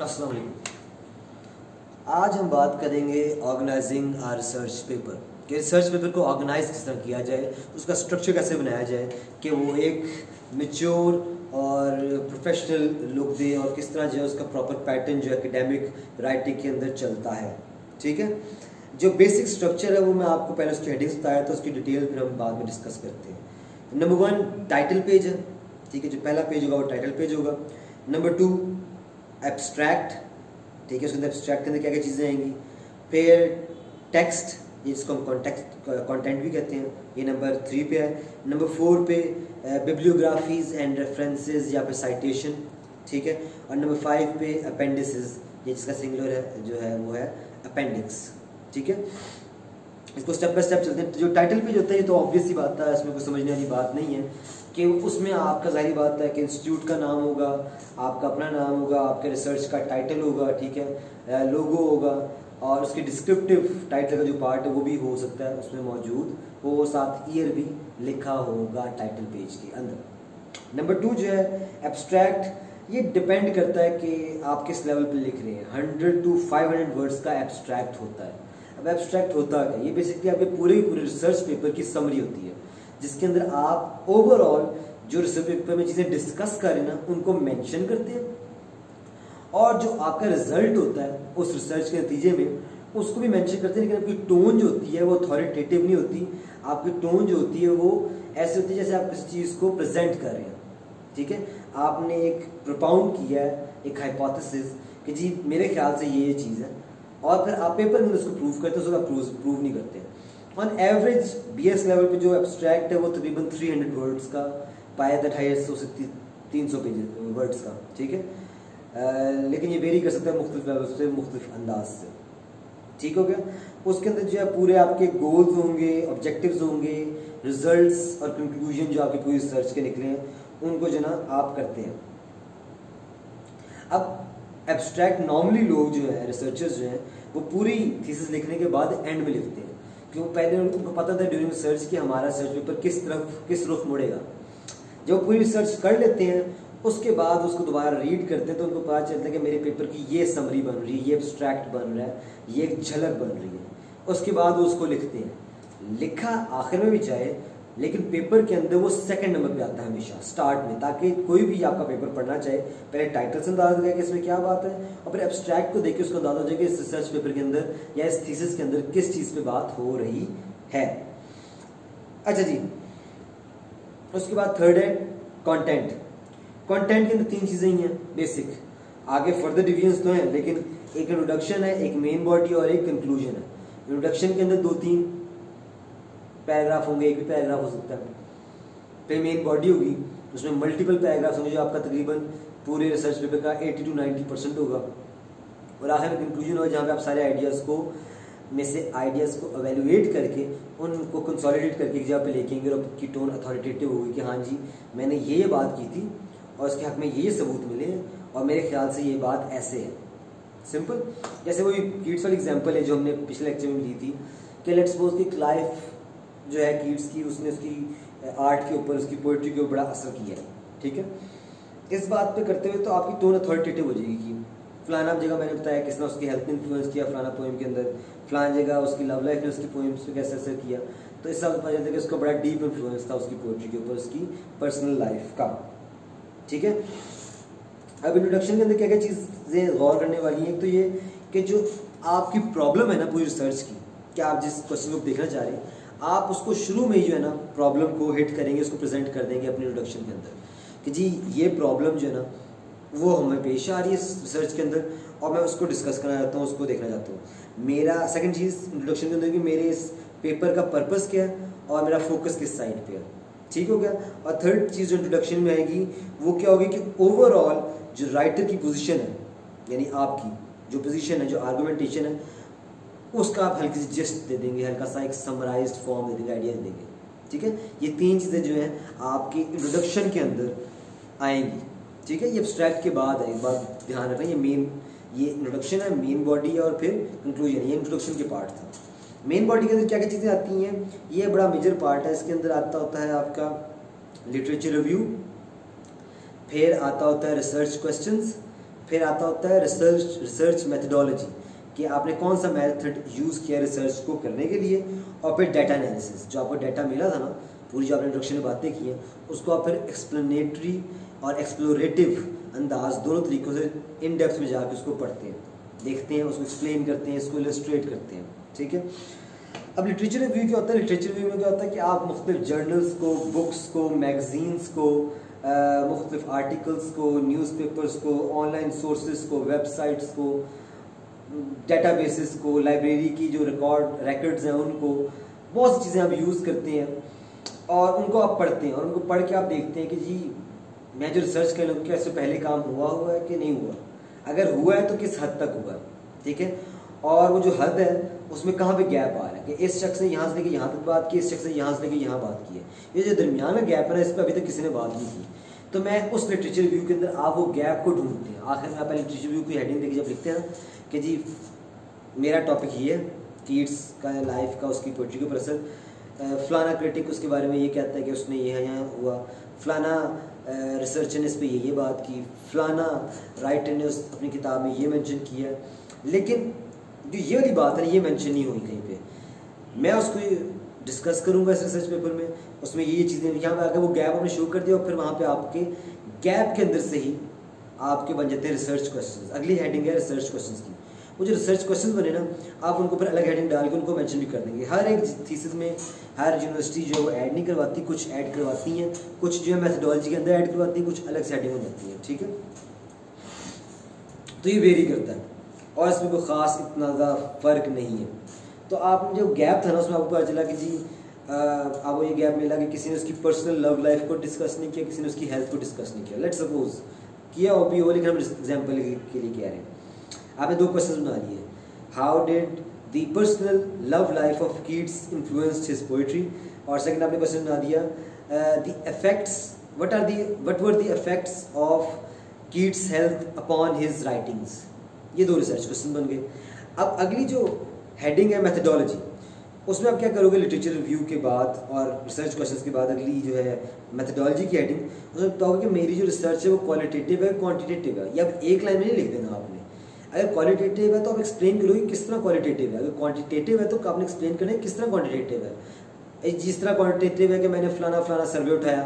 अस्सलाम वालेकुम। आज हम बात करेंगे ऑर्गेनाइजिंग आर रिसर्च पेपर कि रिसर्च पेपर को ऑर्गेनाइज किस तरह किया जाए, उसका स्ट्रक्चर कैसे बनाया जाए कि वो एक मैच्योर और प्रोफेशनल लुक दे और किस तरह जो है उसका प्रॉपर पैटर्न जो एकेडमिक राइटिंग के अंदर चलता है। ठीक है, जो बेसिक स्ट्रक्चर है वो मैं आपको पहले उसकी हेडिंग्स बताया था, उसकी डिटेल फिर हम बाद में डिस्कस करते हैं। नंबर 1 टाइटल पेज है। ठीक है, जो पहला पेज होगा वो टाइटल पेज होगा। Number 2 abstract. ठीक है, उसके अंदर एब्स्ट्रैक्ट के अंदर क्या क्या चीज़ें आएंगी। फिर टेक्स्ट, ये जिसको हम कंटेंट भी कहते हैं, ये नंबर 3 पे है। नंबर 4 पे बिब्लियोग्राफीज एंड रेफरेंसेस या फिर साइटेशन। ठीक है, और नंबर 5 पे अपेंडिसेस, ये जिसका सिंगुलर है जो है वो है अपेंडिक्स। ठीक है, इसको स्टेप बाय स्टेप चलते हैं। जो टाइटल पेज होता है ये तो ऑब्वियस ही बात है, इसमें कुछ समझने वाली बात नहीं है कि उसमें आपका जाहिर बात है कि इंस्टीट्यूट का नाम होगा, आपका अपना नाम होगा, आपके रिसर्च का टाइटल होगा, ठीक है, लोगो होगा और उसकी डिस्क्रिप्टिव टाइटल का जो पार्ट है वो भी हो सकता है उसमें मौजूद हो, साथ ईयर भी लिखा होगा टाइटल पेज के अंदर। नंबर 2 जो है एब्स्ट्रैक्ट, ये डिपेंड करता है कि आप किस लेवल पे लिख रहे हैं। 100 to 500 वर्ड्स का एब्स्ट्रैक्ट होता है। अब एब्स्ट्रैक्ट होता है, ये बेसिकली आपके पूरे रिसर्च पेपर की समरी होती है, जिसके अंदर आप ओवरऑल जो रिसर्च पेपर में चीज़ें डिस्कस कर रहे हैं ना उनको मेंशन करते हैं, और जो आपका रिजल्ट होता है उस रिसर्च के नतीजे में उसको भी मेंशन करते हैं। लेकिन आपकी टोन जो होती है वो अथॉरिटेटिव नहीं होती, आपकी टोन जो होती है वो ऐसे होती है जैसे आप किसी चीज़ को प्रेजेंट कर रहे हैं। ठीक है, आपने एक प्रोपाउंड किया है एक हाइपोथेसिस कि जी मेरे ख्याल से ये चीज़ है, और फिर आप पेपर में उसको प्रूव करते हो, उसको प्रूव नहीं करते। ऑन एवरेज BS लेवल पे जो एब्स्ट्रैक्ट है वो तकरीबन 300 वर्ड्स का पाया जाता है, 100 से 300 पेज वर्ड्स का। ठीक है, लेकिन ये वेरी कर सकता है मुख्तलिफ लेवल से, मुख्तलिफ अंदाज से। ठीक हो गया, उसके अंदर जो है पूरे आपके गोल्स होंगे, ऑब्जेक्टिव्स होंगे, रिजल्ट्स और कंक्लूजन जो आपके पूरी रिसर्च के निकले हैं उनको जो ना आप करते हैं। अब एब्स्ट्रैक्ट नॉर्मली लोग जो है रिसर्चर्स जो हैं वो पूरी थीसिस लिखने के बाद एंड में लिखते हैं, क्योंकि पहले उनको पता था ड्यूरिंग रिसर्च कि हमारा रिसर्च पेपर किस रुख मुड़ेगा। जब पूरी रिसर्च कर लेते हैं उसके बाद उसको दोबारा रीड करते हैं तो उनको पता चलता है कि मेरे पेपर की ये समरी बन रही है, ये एब्स्ट्रैक्ट बन रहा है, ये एक झलक बन रही है। उसके बाद वो उसको लिखते हैं, लिखा आखिर में भी चाहे, लेकिन पेपर के अंदर वो सेकंड नंबर पे आता है हमेशा स्टार्ट में, ताकि कोई भी आपका पेपर पढ़ना चाहे पहले टाइटल से अंदाजा लगे कि इसमें क्या बात है, और फिर एब्स्ट्रैक्ट को देख के उसको अंदाजा हो जाए कि इस रिसर्च पेपर के अंदर या इस थीसिस के अंदर किस चीज़ पे बात हो रही है। अच्छा जी, उसके बाद थर्ड है कंटेंट। कंटेंट के अंदर 3 चीज़ें ही हैं बेसिक, आगे फर्दर डिवीजन्स तो हैं, लेकिन एक इंट्रोडक्शन है, एक मेन बॉडी और एक कंक्लूजन है। इंट्रोडक्शन के अंदर 2-3 पैराग्राफ होंगे, एक भी पैराग्राफ हो सकता है। फिर मेन बॉडी होगी, उसमें मल्टीपल पैराग्राफ्स होंगे जो आपका तकरीबन पूरे रिसर्च पेपर का 80 to 90% होगा, और आखिर में कंक्लूजन होगा जहाँ पे आप सारे आइडियाज़ को एवेल्युएट करके उनको कंसोलिडेट करके एक जगह पे लेकेंगे और आपकी टोन अथॉरिटेटिव होगी कि हाँ जी मैंने ये बात की थी और उसके हक में ये सबूत मिले और मेरे ख्याल से ये बात ऐसे है। सिंपल, जैसे वही कीट्स वाली एग्जांपल है जो हमने पिछले लेक्चर में ली थी कि लेट्स सपोज कि क्लाइव जो है कीट्स की, उसने उसकी आर्ट के ऊपर, उसकी पोइट्री के ऊपर बड़ा असर किया है। ठीक है, इस बात पे करते हुए तो आपकी टोन अथॉरिटेटिव हो जाएगी कि फलाना जगह मैंने बताया किसने उसकी हेल्थ में इन्फ्लुएंस किया फलाना पोएम के अंदर, फलाना जगह उसकी लव लाइफ ने उसकी पोएम्स पे कैसे असर किया, तो इस बात पता चलता है कि उसका बड़ा डीप इन्फ्लुएंस था उसकी पोइट्री के ऊपर, उसकी पर्सनल लाइफ का। ठीक है, अब इंट्रोडक्शन के अंदर क्या क्या चीज़ें गौर करने वाली हैं। एक तो ये कि जो आपकी प्रॉब्लम है ना पूरी रिसर्च की, कि आप जिस क्वेश्चन को देखना चाह रहे हैं आप उसको शुरू में ही जो है ना प्रॉब्लम को हिट करेंगे, उसको प्रेजेंट कर देंगे अपने इंट्रोडक्शन के अंदर कि जी ये प्रॉब्लम जो है ना वो हमें पेश आ रही है इस रिसर्च के अंदर और मैं उसको डिस्कस करना चाहता हूँ, उसको देखना चाहता हूँ। मेरा सेकंड चीज़ इंट्रोडक्शन के अंदर कि मेरे इस पेपर का पर्पस क्या है और मेरा फोकस किस साइड पे है। ठीक हो गया, और थर्ड चीज़ जो इंट्रोडक्शन में आएगी वो क्या होगी कि ओवरऑल जो राइटर की पोजीशन है, यानी आपकी जो पोजीशन है, जो आर्गुमेंटेशन है, उसका आप हल्की सी जस्ट दे देंगे, हल्का सा एक समराइज्ड फॉर्म दे देंगे, आइडिया देंगे। ठीक है, ये 3 चीज़ें जो हैं आपकी इंट्रोडक्शन के अंदर आएंगी। ठीक है, ये एब्स्ट्रैक्ट के बाद है, एक बात ध्यान रखना, ये इंट्रोडक्शन है, मेन बॉडी है और फिर कंक्लूजन। ये इंट्रोडक्शन के पार्ट था। मेन बॉडी के अंदर क्या क्या चीज़ें आती हैं, ये बड़ा मेजर पार्ट है। इसके अंदर आता होता है आपका लिटरेचर रिव्यू, फिर आता होता है रिसर्च क्वेश्चंस, फिर आता होता है रिसर्च मेथडोलॉजी, कि आपने कौन सा मेथड यूज़ किया रिसर्च को करने के लिए, और फिर डाटा एनालिसिस, जो आपको डाटा मिला था ना, पूरी जो आपने इंट्रोडक्शन में बातें की हैं, उसको आप फिर एक्सप्लेनेटरी और एक्सप्लोरेटिव अंदाज दोनों तरीक़ों से इन डेप्थ में जाकर उसको पढ़ते हैं, देखते हैं, उसको एक्सप्लेन करते हैं, इसको इलस्ट्रेट करते हैं, ठीक है। अब लिटरेचर रिव्यू क्या होता है? लिटरेचर रिव्यू में क्या होता है कि आप मुख्तलिफ जर्नल्स को, बुक्स को, मैगजीन्स को, मुख्तलिफ आर्टिकल्स को, न्यूज़पेपर्स को, ऑनलाइन सोर्सेज को, वेबसाइट्स को, डेटाबेसेस को, लाइब्रेरी की जो रिकॉर्ड्स हैं उनको, बहुत सी चीज़ें आप यूज़ करते हैं और उनको आप पढ़ते हैं, और उनको पढ़ के आप देखते हैं कि जी मैं जो रिसर्च कर लूँ क्या इससे पहले काम हुआ है कि नहीं हुआ, अगर हुआ है तो किस हद तक हुआ है, ठीक है। और वो जो हद है उसमें कहाँ पे गैप आ रहा है कि इस शख्स ने यहाँ से लेके यहाँ तक बात की, इस शख्स ने यहाँ से लेके यहाँ बात की है, ये जो दरमियान में गैप है ना, इस पर अभी तक किसी ने बात नहीं की। तो मैं उस लिटरेचर रिव्यू के अंदर आप वो गैप को ढूंढते हैं। आखिर में आप लिटरेचर रिव्यू की हेडिंग देखिए, जब लिखते हैं कि जी मेरा टॉपिक ये है, कीट्स का लाइफ का, उसकी पोइट्री के ऊपर असर, फलाना क्रिटिक उसके बारे में ये कहता है कि उसने यहाँ हुआ, फलाना रिसर्चर ने इस पर ये बात की, फलाना राइटर ने उस अपनी किताब में ये मेंशन किया, लेकिन जो ये वाली बात है ये मेंशन नहीं हुई कहीं पे। मैं उसको डिस्कस करूँगा इस रिसर्च पेपर में, उसमें ये चीज़ें यहाँ पे आकर वो गैप आपने शो कर दिया, और फिर वहाँ पे आपके गैप के अंदर से ही आपके बन जाते हैं रिसर्च क्वेश्चंस। अगली हेडिंग है रिसर्च क्वेश्चंस की। वो जो रिसर्च क्वेश्चन बने ना, आप उनको फिर अलग हेडिंग डाल के उनको मेंशन भी कर देंगे। हर एक थीसिस में हर यूनिवर्सिटी जो है वो ऐड नहीं करवाती, कुछ ऐड करवाती हैं, कुछ जो है मैथडोलॉजी के अंदर ऐड करवाती हैं, कुछ अलग से हेडिंग हो जाती है, ठीक है। तो ये वेरी करता है और इसमें कोई ख़ास इतना ज़्यादा फ़र्क नहीं है। तो आप जो गैप था ना उसमें आपको पता चला कि जी आपको ये गैप मिला कि किसी ने उसकी पर्सनल लव लाइफ को डिस्कस नहीं किया, किसी ने उसकी हेल्थ को डिस्कस नहीं किया। लेट्स सपोज किया हो भी हो, लेकिन हम एग्जाम्पल के लिए कह रहे हैं। आपने दो क्वेश्चन बना लिए, how did the personal love life of Keats influenced his poetry, और सेकंड आपने क्वेश्चन बना दिया the effects, what were the effects of Keats health upon his writings. ये दो रिसर्च क्वेश्चन बन गए। अब अगली जो हेडिंग है मेथडोलॉजी, उसमें आप क्या करोगे, लिटरेचर रिव्यू के बाद और रिसर्च क्वेश्चंस के बाद अगली जो है मेथडोलॉजी की हेडिंग, उसमें बताओगे कि मेरी जो रिसर्च है वो क्वालिटेटिव है क्वांटिटेटिव है। या एक लाइन में नहीं लिख देना आपने, अगर क्वालिटेटिव है तो आप एक्सप्लेन करोगे किस तरह क्वालिटेटिव है, अगर क्वांटिटेटिव है तो आपने एक्सप्लेन करना है किस तरह क्वांटिटेटिव है। जिस तरह क्वांटिटेटिव है कि मैंने फलाना फलाना सर्वे उठाया,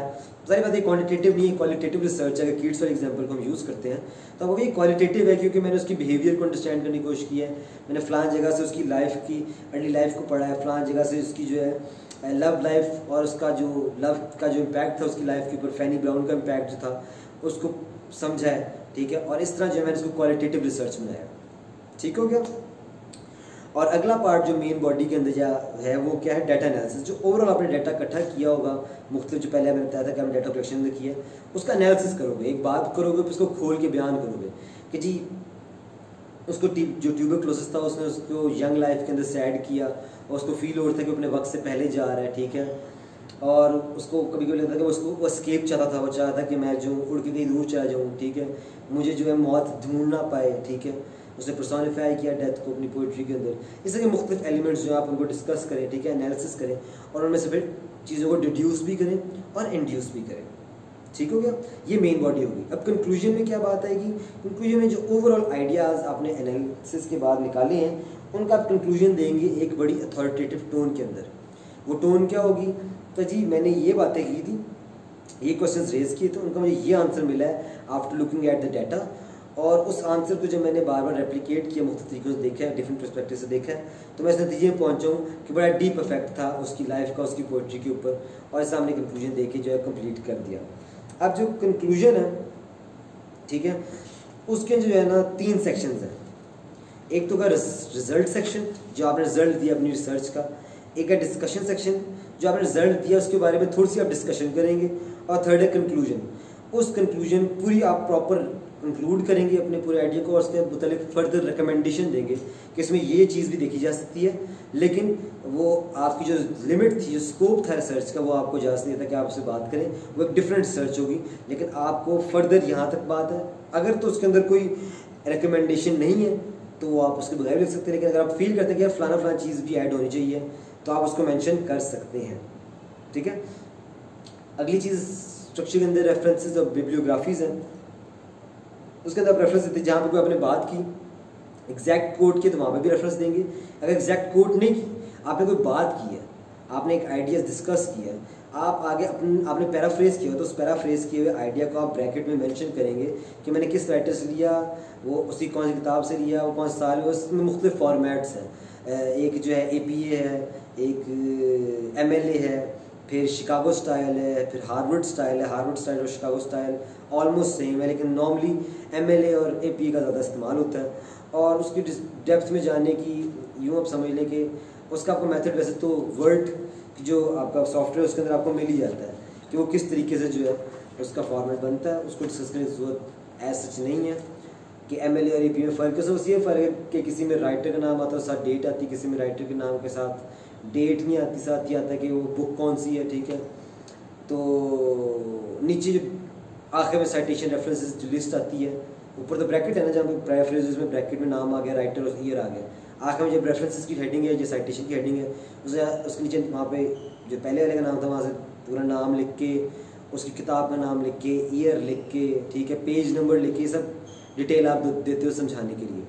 सारी बात ये क्वांटिटेटिव नहीं है, क्वालिटेटिव रिसर्च है। अगर कीट्स वाले एग्जांपल को हम यूज़ करते हैं तो अब ये क्वालिटेटिव है क्योंकि मैंने उसकी बिहेवियर को अंडरस्टैंड करने की कोशिश की है, मैंने फलान जगह से उसकी लाइफ की अर्ली लाइफ को पढ़ा है, फलान जगह से उसकी जो है लव लाइफ और उसका जो लव का जो इम्पैक्ट था उसकी लाइफ के ऊपर, फैनी ब्राउन का इम्पैक्ट जो था उसको समझा है, ठीक है। और इस तरह जो है मैंने उसको क्वालिटेटिव रिसर्च बनाया, ठीक हो गया। और अगला पार्ट जो मेन बॉडी के अंदर है वो क्या है, डाटा एनालिसिस। जो ओवरऑल आपने डाटा इकट्ठा किया होगा, मुख्तलिफ जो पहले मैंने बताया था कि आपने डाटा कलेक्शन में किया, उसका एनालिसिस करोगे, एक बात करोगे फिर उसको खोल के बयान करोगे कि जी उसको जो ट्यूबरक्लोसिस था उसने उसको यंग लाइफ के अंदर से ऐड किया और उसको फील हो रहा था कि अपने वक्त से पहले जा रहा है, ठीक है। और उसको कभी कभी लगता था कि उसको वो एस्केप चाहता था, वो चाहता था कि मैं जो उड़ के कहीं दूर चला जाऊँ, ठीक है, मुझे जो है मौत ढूंढ ना पाए, ठीक है। उसने पर्सोनिफाई किया डेथ को अपनी पोइट्री के अंदर। इस तरह के मुख्तलिफ एलिमेंट्स जो आप उनको डिस्कस करें, ठीक है, एनालिसिस करें और उनमें से फिर चीज़ों को डिड्यूस भी करें और इंड्यूस भी करें, ठीक हो गया। ये मेन बॉडी होगी। अब कंक्लूजन में क्या बात आएगी, कंक्लूजन में जो ओवरऑल आइडियाज़ आपने एनालिसिस के बाद निकाले हैं उनका आप कंक्लूजन देंगे एक बड़ी अथॉरिटेटिव टोन के अंदर। वो टोन क्या होगी, तो जी मैंने ये बातें की थी, ये क्वेश्चंस रेज किए थे, उनका मुझे ये आंसर मिला है after looking at the data, और उस आंसर को जब मैंने बार बार रेप्लिकेट किया, मुख्तलिफ तरीकों से देखा है, डिफरेंट पर्सपेक्टिव से देखा है, तो मैं इस नतीजे में पहुंचा हूँ कि बड़ा डीप इफेक्ट था उसकी लाइफ का, उसकी पोइट्री के ऊपर, और इस हमने कंक्लूजन देके जो है कंप्लीट कर दिया। अब जो कंक्लूजन है, ठीक है, उसके जो है ना 3 सेक्शंस हैं। एक तो का रिजल्ट सेक्शन जो आपने रिजल्ट दिया अपनी रिसर्च का, एक है डिस्कशन सेक्शन जो आपने रिजल्ट दिया उसके बारे में थोड़ी सी आप डिस्कशन करेंगे, और थर्ड है कंक्लूजन। उस कंक्लूजन पूरी आप प्रॉपर कंक्लूड करेंगे अपने पूरे आइडिया को और उसके मुतालिक फर्दर रिकमेंडेशन देंगे कि इसमें ये चीज़ भी देखी जा सकती है, लेकिन वो आपकी जो लिमिट थी, जो स्कोप था रिसर्च का, वो आपको इजाज़त नहीं था कि आप उससे बात करें, वो एक डिफरेंट रिसर्च होगी, लेकिन आपको फर्दर यहाँ तक बात है। अगर तो उसके अंदर कोई रिकमेंडेशन नहीं है तो वो आप उसके बगैर लिख सकते हैं, लेकिन अगर आप फील करते हैं कि यार फलाना फलाना चीज़ भी ऐड होनी चाहिए तो आप उसको मेंशन कर सकते हैं, ठीक है। अगली चीज़ स्ट्रक्चर के अंदर रेफरेंसेस और बिब्लियोग्राफीज़ हैं। उसके अंदर आप रेफरेंस देते हैं, जहाँ पर कोई आपने बात की एग्जैक्ट कोट की तो वहाँ पर भी रेफरेंस देंगे। अगर एग्जैक्ट कोट नहीं की, आपने कोई बात की है, आपने एक आइडिया डिस्कस किया है, आप आगे आपने पैराफ्रेज किया हो, तो उस पैराफ्रेज किए हुए आइडिया को आप ब्रैकेट में मेंशन करेंगे कि मैंने किस राइटर से लिया, वो उसकी कौन सी किताब से लिया, वो कौन सा साल है। उसमें मुख्तलिफ फॉर्मेट्स हैं, एक जो है APA है, एक MLA है, फिर शिकागो स्टाइल है, फिर हार्वर्ड स्टाइल है। हार्वर्ड स्टाइल और शिकागो स्टाइल ऑलमोस्ट सेम है, लेकिन नॉर्मली MLA और APA का ज़्यादा इस्तेमाल होता है। और उसकी डेप्थ में जाने की यूँ आप समझ लें कि उसका आपको मेथड वैसे तो वर्ड जो आपका सॉफ्टवेयर उसके अंदर आपको मिल ही जाता है कि वो किस तरीके से जो है उसका फॉर्मेट बनता है, उसको डिस्कस करने की जरूरत एज सच नहीं है कि MLA और APA में फ़र्क है। बस ये फ़र्क है कि किसी में राइटर का नाम आता है साथ डेट आती है, किसी में राइटर के नाम के साथ डेट नहीं आती, साथ ही आता है कि वो बुक कौन सी है, ठीक है। तो नीचे जो आखिर में साइटेशन रेफरेंसेस जो लिस्ट आती है, ऊपर तो ब्रैकेट है ना, जहाँ पे पैराफ्रेज में ब्रैकेट में नाम आ गया, राइटर और ईयर आ गया। आखिर में जब रेफरेंसेस की हेडिंग है, जो साइटेशन की हेडिंग है, उसके नीचे वहाँ पे जो पहले वाले का नाम था वहाँ से पूरा नाम लिख के, उसकी किताब का नाम लिख के, ईयर लिख के, ठीक है, पेज नंबर लिख के, सब डिटेल आप देते हो समझाने के लिए।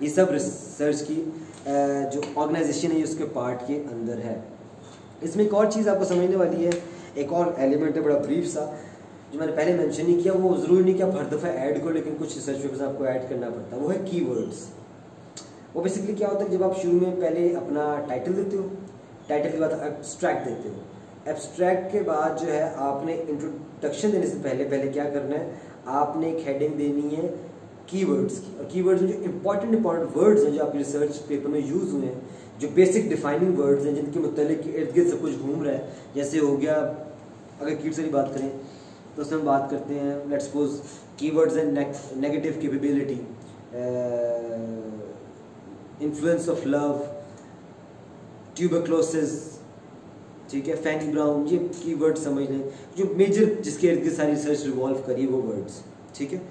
ये सब रिसर्च की जो ऑर्गेनाइजेशन है उसके पार्ट के अंदर है। इसमें एक और चीज़ आपको समझने वाली है, एक और एलिमेंट है बड़ा ब्रीफ सा, जो मैंने पहले मेंशन नहीं किया। वो ज़रूरी नहीं कि आप हर दफ़ा ऐड करो, लेकिन कुछ रिसर्च पेपर्स आपको ऐड करना पड़ता है। वो है कीवर्ड्स। वो बेसिकली क्या होता है, जब आप शुरू में पहले अपना टाइटल देते हो, टाइटल के बाद एब्स्ट्रैक्ट देते हो, एब्स्ट्रैक्ट के बाद जो है आपने इंट्रोडक्शन देने से पहले क्या करना है, आपने एक हेडिंग देनी है कीवर्ड्स की। और कीवर्ड्स में जो इंपॉर्टेंट वर्ड्स हैं जो आपके रिसर्च पेपर में यूज़ हुए हैं, जो बेसिक डिफाइनिंग वर्ड्स हैं जिनके मुतालिक इर्द गिर्द सब कुछ घूम रहा है, जैसे हो गया अगर कीवर्ड्स की बात करें तो उसमें हम बात करते हैं, let's suppose keywords and negative capability, influence of love, tuberculosis, ठीक है, फैनी ब्राउन। ये कीवर्ड समझ लें जो मेजर जिसके इर्द गिर्द सारी रिसर्च रिवॉल्व करिए वो वर्ड्स, ठीक है।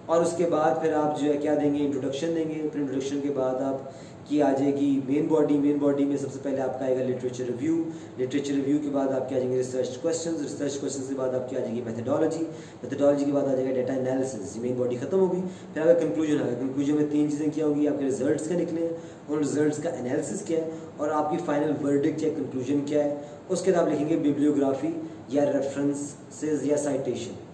और उसके बाद फिर आप जो है क्या देंगे, इंट्रोडक्शन देंगे। फिर इंट्रोडक्शन के बाद आप की आ जाएगी मेन बॉडी में सबसे पहले आपका आएगा लिटरेचर रिव्यू के बाद आपके आ जाएंगे रिसर्च क्वेश्चंस के बाद आपकी आ जाएगी मैथडोलॉजी के बाद आ जाएगा डेटा एनालिसिस। मेन बॉडी खत्म होगी, फिर आपका कंक्लूजन आएगा। कंक्लूजन में 3 चीज़ें क्या होगी, आपके रिजल्ट्स क्या निकले हैं, उन रिजल्ट्स का एनालिसिस क्या है, और आपकी फाइनल वर्डिक्ट या कंक्लूजन क्या है। उसके बाद आप लिखेंगे बिब्लियोग्राफी या रेफरेंसेस या साइटेशन,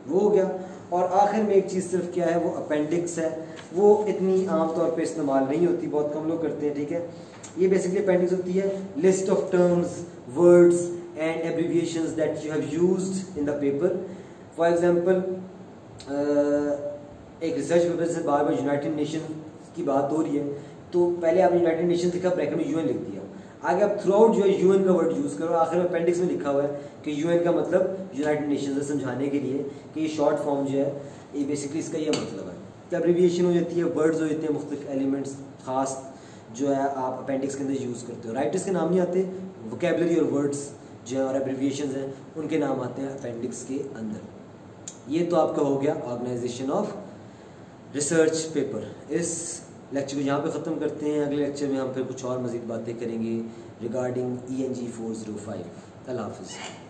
वो हो गया। और आखिर में एक चीज़ सिर्फ क्या है, वो अपेंडिक्स है। वो इतनी आमतौर पे इस्तेमाल नहीं होती, बहुत कम लोग करते हैं, ठीक है। ये बेसिकली अपेंडिक्स होती है list of terms, words and abbreviations that you have used in the paper. For example एक रिसर्च पेपर से बार बार यूनाइटेड नेशन की बात हो रही है, तो पहले आपने यूनाइटेड नेशन लिखा, ब्रैकेट में UN लिख दिया। आगे आप थ्रू आउट जो है UN का वर्ड यूज़ करो, आखिर में अपेंडिक्स में लिखा हुआ है कि UN का मतलब यूनाइटेड नेशन से समझाने के लिए कि ये शॉर्ट फॉर्म जो है, ये बेसिकली इसका ये मतलब है। तो एब्रीविएशन हो जाती है, वर्ड्स हो जाते हैं, मुख्तलिफ एलिमेंट्स खास जो है आप अपेंडिक्स के अंदर यूज़ करते हो। राइटर्स के नाम नहीं आते, वोकेबलरी और वर्ड्स जो है और एब्रीविएशंस हैं उनके नाम आते हैं अपेंडिक्स के अंदर। ये तो आपका हो गया ऑर्गेनाइजेशन ऑफ रिसर्च पेपर। इस लेक्चर को यहाँ पे ख़त्म करते हैं। अगले लेक्चर में हम फिर कुछ और मज़ीद बातें करेंगे रिगार्डिंग ENG 405। अल्लाह हाफ़िज़।